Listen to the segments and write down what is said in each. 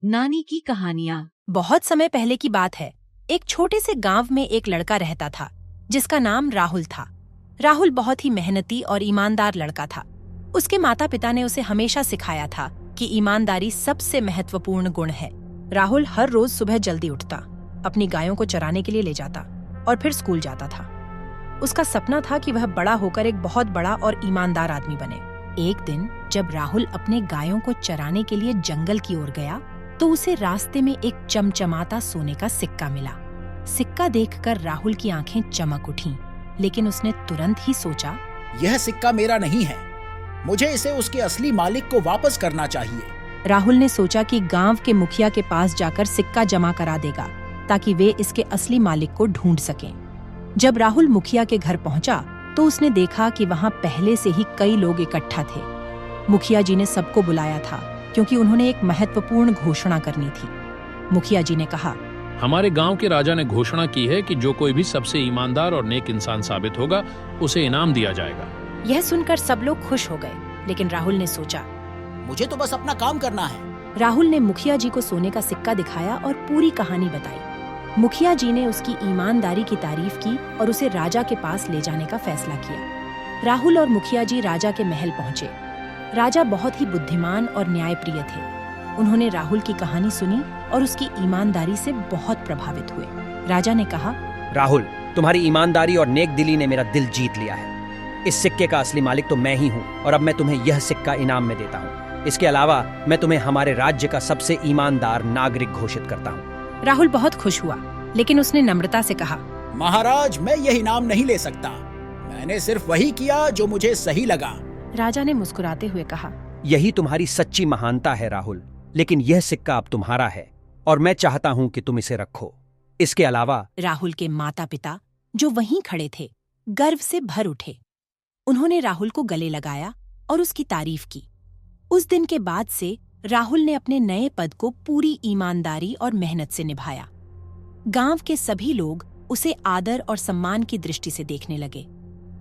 नानी की कहानियाँ। बहुत समय पहले की बात है। एक छोटे से गांव में एक लड़का रहता था जिसका नाम राहुल था। राहुल बहुत ही मेहनती और ईमानदार लड़का था। उसके माता पिता ने उसे हमेशा सिखाया था कि ईमानदारी सबसे महत्वपूर्ण गुण है। राहुल हर रोज सुबह जल्दी उठता, अपनी गायों को चराने के लिए ले जाता और फिर स्कूल जाता था। उसका सपना था कि वह बड़ा होकर एक बहुत बड़ा और ईमानदार आदमी बने। एक दिन जब राहुल अपने गायों को चराने के लिए जंगल की ओर गया तो उसे रास्ते में एक चमचमाता सोने का सिक्का मिला। सिक्का देखकर राहुल की आंखें चमक उठीं, लेकिन उसने तुरंत ही सोचा, यह सिक्का मेरा नहीं है, मुझे इसे उसके असली मालिक को वापस करना चाहिए। राहुल ने सोचा कि गांव के मुखिया के पास जाकर सिक्का जमा करा देगा ताकि वे इसके असली मालिक को ढूंढ सकें। जब राहुल मुखिया के घर पहुंचा तो उसने देखा कि वहां पहले से ही कई लोग इकट्ठा थे। मुखिया जी ने सबको बुलाया था क्योंकि उन्होंने एक महत्वपूर्ण घोषणा करनी थी। मुखिया जी ने कहा, हमारे गांव के राजा ने घोषणा की है कि जो कोई भी सबसे ईमानदार और नेक इंसान साबित होगा उसे इनाम दिया जाएगा। यह सुनकर सब लोग खुश हो गए, लेकिन राहुल ने सोचा, मुझे तो बस अपना काम करना है। राहुल ने मुखिया जी को सोने का सिक्का दिखाया और पूरी कहानी बताई। मुखिया जी ने उसकी ईमानदारी की तारीफ की और उसे राजा के पास ले जाने का फैसला किया। राहुल और मुखिया जी राजा के महल पहुंचे। राजा बहुत ही बुद्धिमान और न्यायप्रिय थे। उन्होंने राहुल की कहानी सुनी और उसकी ईमानदारी से बहुत प्रभावित हुए। राजा ने कहा, राहुल, तुम्हारी ईमानदारी और नेक दिली ने मेरा दिल जीत लिया है। इस सिक्के का असली मालिक तो मैं ही हूँ और अब मैं तुम्हें यह सिक्का इनाम में देता हूँ। इसके अलावा मैं तुम्हें हमारे राज्य का सबसे ईमानदार नागरिक घोषित करता हूँ। राहुल बहुत खुश हुआ, लेकिन उसने नम्रता से कहा, महाराज, मैं यह इनाम नहीं ले सकता। मैंने सिर्फ वही किया जो मुझे सही लगा। राजा ने मुस्कुराते हुए कहा, यही तुम्हारी सच्ची महानता है राहुल, लेकिन यह सिक्का अब तुम्हारा है और मैं चाहता हूं कि तुम इसे रखो। इसके अलावा राहुल के माता पिता जो वहीं खड़े थे गर्व से भर उठे। उन्होंने राहुल को गले लगाया और उसकी तारीफ की। उस दिन के बाद से राहुल ने अपने नए पद को पूरी ईमानदारी और मेहनत से निभाया। गांव के सभी लोग उसे आदर और सम्मान की दृष्टि से देखने लगे।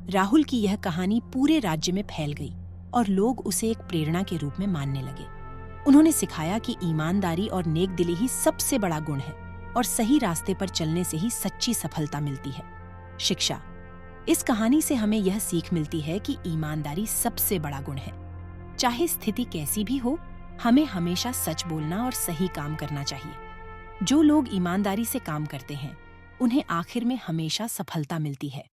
राहुल की यह कहानी पूरे राज्य में फैल गई और लोग उसे एक प्रेरणा के रूप में मानने लगे। उन्होंने सिखाया कि ईमानदारी और नेकदिली ही सबसे बड़ा गुण है और सही रास्ते पर चलने से ही सच्ची सफलता मिलती है। शिक्षा। इस कहानी से हमें यह सीख मिलती है कि ईमानदारी सबसे बड़ा गुण है। चाहे स्थिति कैसी भी हो, हमें हमेशा सच बोलना और सही काम करना चाहिए। जो लोग ईमानदारी से काम करते हैं, उन्हें आखिर में हमेशा सफलता मिलती है।